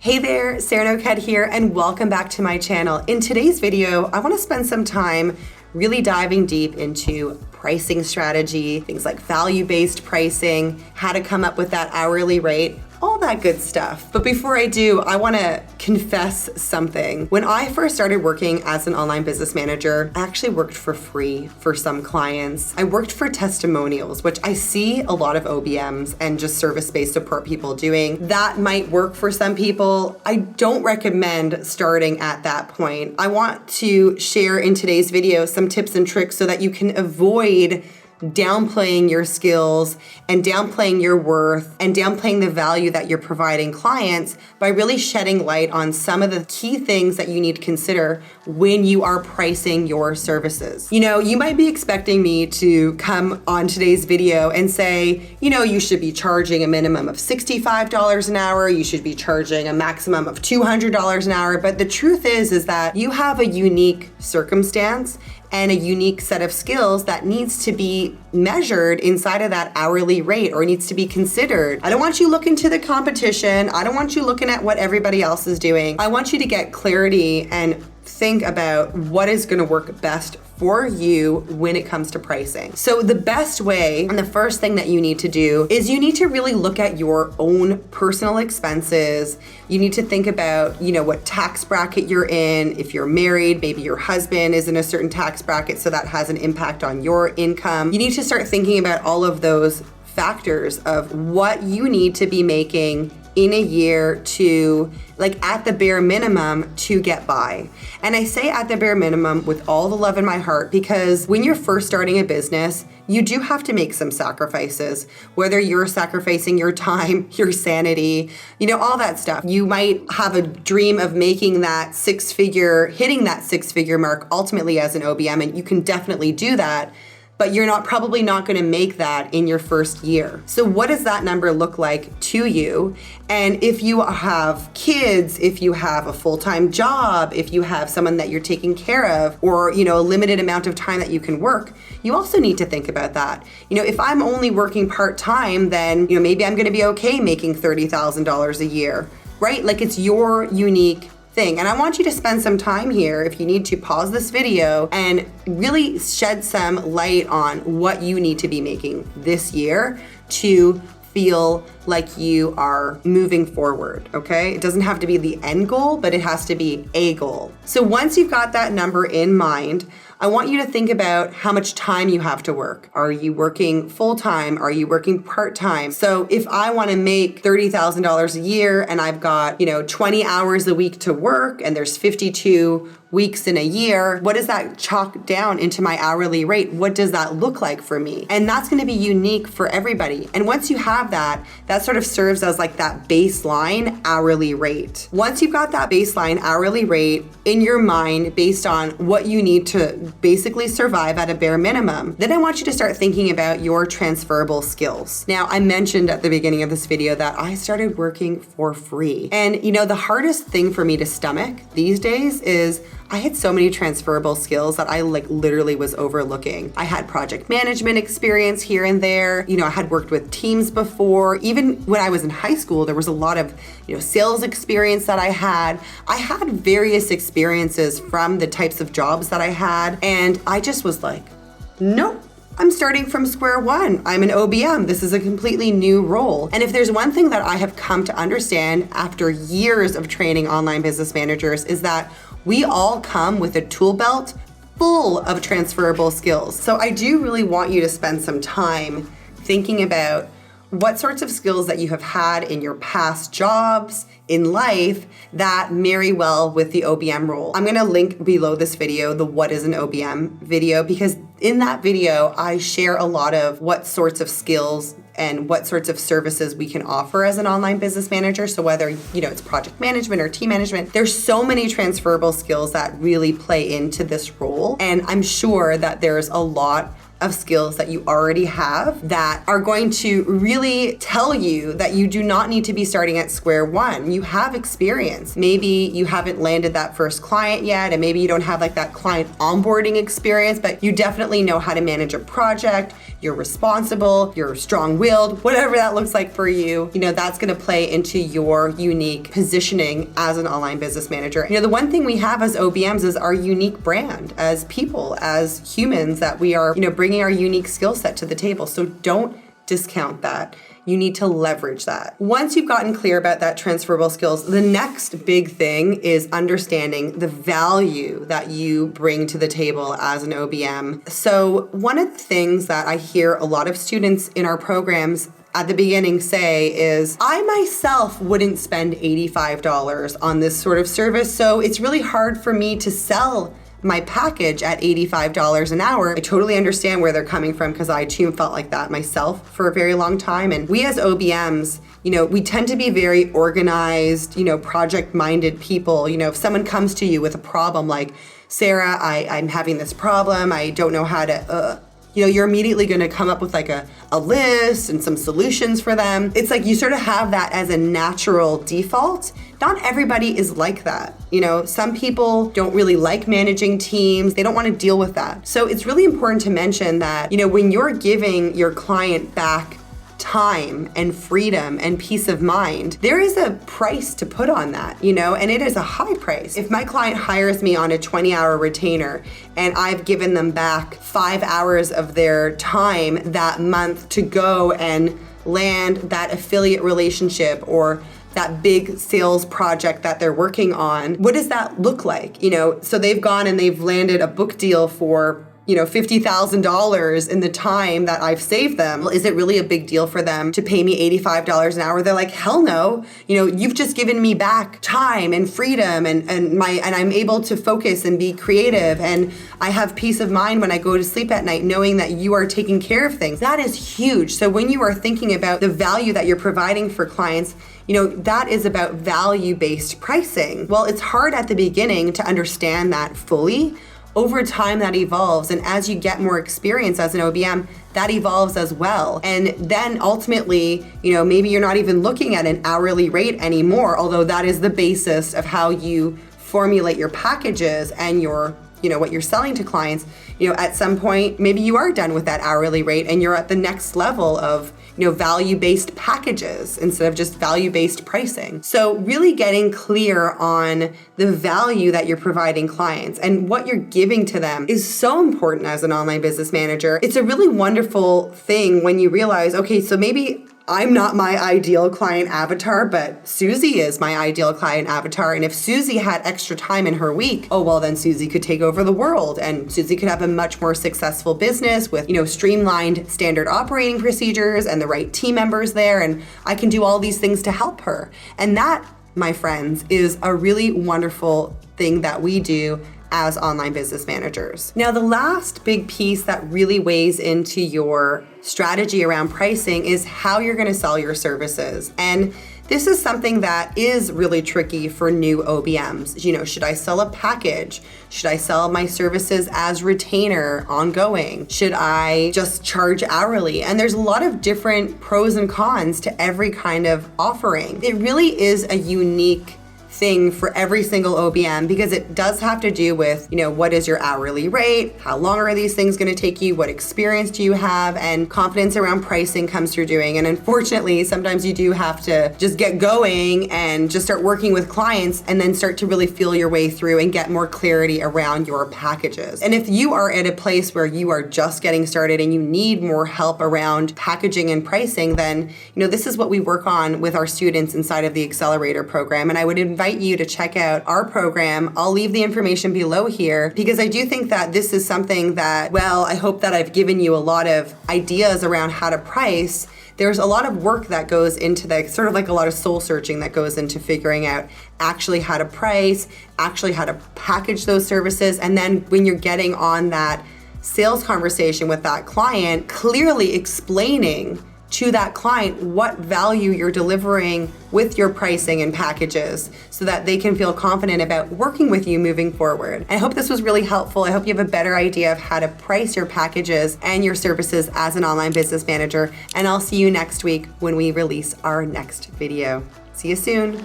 Hey there, Sarah Noquette here, and welcome back to my channel. In today's video, I want to spend some time really diving deep into pricing strategy, things like value-based pricing, how to come up with that hourly rate, all that good stuff. But before I do, I want to confess something. When I first started working as an online business manager, I actually worked for free for some clients. I worked for testimonials, which I see a lot of OBMs and just service-based support people doing. That might work for some people. I don't recommend starting at that point. I want to share in today's video some tips and tricks so that you can avoid downplaying your skills and downplaying your worth and downplaying the value that you're providing clients by really shedding light on some of the key things that you need to consider when you are pricing your services. You know, you might be expecting me to come on today's video and say, you know, you should be charging a minimum of $65 an hour, you should be charging a maximum of $200 an hour, but the truth is that you have a unique circumstance and a unique set of skills that needs to be measured inside of that hourly rate or needs to be considered. I don't want you looking to the competition. I don't want you looking at what everybody else is doing. I want you to get clarity and think about what is going to work best for you when it comes to pricing. So the best way and the first thing that you need to do is you need to really look at your own personal expenses. You need to think about, you know, what tax bracket you're in. If you're married, maybe your husband is in a certain tax bracket, so that has an impact on your income. You need to start thinking about all of those factors of what you need to be making in a year to, like, at the bare minimum to get by. And I say at the bare minimum with all the love in my heart, because when you're first starting a business, you do have to make some sacrifices, whether you're sacrificing your time, your sanity, you know, all that stuff. You might have a dream of making that hitting that six-figure mark ultimately as an OBM, and you can definitely do that, but you're probably not gonna make that in your first year. So what does that number look like to you? And if you have kids, if you have a full-time job, if you have someone that you're taking care of, or, you know, a limited amount of time that you can work, you also need to think about that. You know, if I'm only working part-time, then, you know, maybe I'm gonna be okay making $30,000 a year, right? Like, it's your unique thing. And I want you to spend some time here, if you need to pause this video and really shed some light on what you need to be making this year to feel like you are moving forward, okay? It doesn't have to be the end goal, but it has to be a goal. So once you've got that number in mind, I want you to think about how much time you have to work. Are you working full-time? Are you working part-time? So if I want to make $30,000 a year and I've got, you know, 20 hours a week to work and there's 52 weeks in a year, what does that chalk down into my hourly rate? What does that look like for me? And that's going to be unique for everybody. And once you have that, that sort of serves as like that baseline hourly rate. Once you've got that baseline hourly rate in your mind based on what you need to basically survive at a bare minimum, then I want you to start thinking about your transferable skills. Now, I mentioned at the beginning of this video that I started working for free. And, you know, the hardest thing for me to stomach these days is I had so many transferable skills that I literally was overlooking. I had project management experience here and there. You know, I had worked with teams before. Even when I was in high school, there was a lot of, you know, sales experience that I had. I had various experiences from the types of jobs that I had. And I just was like, nope. I'm starting from square one. I'm an OBM. This is a completely new role. And if there's one thing that I have come to understand after years of training online business managers is that we all come with a tool belt full of transferable skills. So I do really want you to spend some time thinking about what sorts of skills that you have had in your past jobs, in life, that marry well with the OBM role. I'm gonna link below this video the What is an OBM video, because in that video, I share a lot of what sorts of skills and what sorts of services we can offer as an online business manager. So whether, you know, it's project management or team management, there's so many transferable skills that really play into this role. And I'm sure that there's a lot of skills that you already have that are going to really tell you that you do not need to be starting at square one. You have experience. Maybe you haven't landed that first client yet, and maybe you don't have like that client onboarding experience, but you definitely know how to manage a project. You're responsible, you're strong-willed, whatever that looks like for you. That's gonna play into your unique positioning as an online business manager. The one thing we have as OBMs is our unique brand as people, as humans, that we are, bringing our unique skill set to the table. So don't discount that. You need to leverage that. Once you've gotten clear about that transferable skills, the next big thing is understanding the value that you bring to the table as an OBM. So one of the things that I hear a lot of students in our programs at the beginning say is, I myself wouldn't spend $85 on this sort of service, so it's really hard for me to sell my package at $85 an hour. I totally understand where they're coming from, because I too felt like that myself for a very long time. And we as OBMs, we tend to be very organized, project-minded people. If someone comes to you with a problem like, Sarah, I'm having this problem, I don't know how to, you're immediately going to come up with like a list and some solutions for them. It's like you sort of have that as a natural default. Not everybody is like that. Some people don't really like managing teams. They don't want to deal with that. So it's really important to mention that, when you're giving your client back time and freedom and peace of mind, there is a price to put on that, and it is a high price. If my client hires me on a 20-hour retainer and I've given them back 5 hours of their time that month to go and land that affiliate relationship or that big sales project that they're working on, what does that look like? So they've gone and they've landed a book deal for $50,000 in the time that I've saved them. Is it really a big deal for them to pay me $85 an hour? They're like, hell no. You've just given me back time and freedom and I'm able to focus and be creative, and I have peace of mind when I go to sleep at night knowing that you are taking care of things. That is huge. So when you are thinking about the value that you're providing for clients, that is about value-based pricing. Well, it's hard at the beginning to understand that fully. Over time, that evolves. And as you get more experience as an OBM, that evolves as well. And then ultimately, maybe you're not even looking at an hourly rate anymore, although that is the basis of how you formulate your packages and your what you're selling to clients. At some point, maybe you are done with that hourly rate and you're at the next level of value-based packages instead of just value-based pricing. So really getting clear on the value that you're providing clients and what you're giving to them is so important as an online business manager. It's a really wonderful thing when you realize, okay, so maybe I'm not my ideal client avatar, but Susie is my ideal client avatar. And if Susie had extra time in her week, then Susie could take over the world and Susie could have a much more successful business with, streamlined standard operating procedures and the right team members there. And I can do all these things to help her. And that, my friends, is a really wonderful thing that we do as online business managers. Now, the last big piece that really weighs into your strategy around pricing is how you're going to sell your services. And this is something that is really tricky for new OBMs. Should I sell a package? Should I sell my services as retainer ongoing? Should I just charge hourly? And there's a lot of different pros and cons to every kind of offering. It really is a unique thing for every single OBM because it does have to do with, what is your hourly rate? How long are these things going to take you? What experience do you have? And confidence around pricing comes through doing. And unfortunately, sometimes you do have to just get going and just start working with clients and then start to really feel your way through and get more clarity around your packages. And if you are at a place where you are just getting started and you need more help around packaging and pricing, then, this is what we work on with our students inside of the Accelerator program. And I would invite you to check out our program. I'll leave the information below here because I do think that this is something that, I hope that I've given you a lot of ideas around how to price. There's a lot of work that goes into that, sort of like a lot of soul searching that goes into figuring out actually how to price, actually how to package those services. And then when you're getting on that sales conversation with that client, clearly explaining to that client what value you're delivering with your pricing and packages so that they can feel confident about working with you moving forward. I hope this was really helpful. I hope you have a better idea of how to price your packages and your services as an online business manager. And I'll see you next week when we release our next video. See you soon.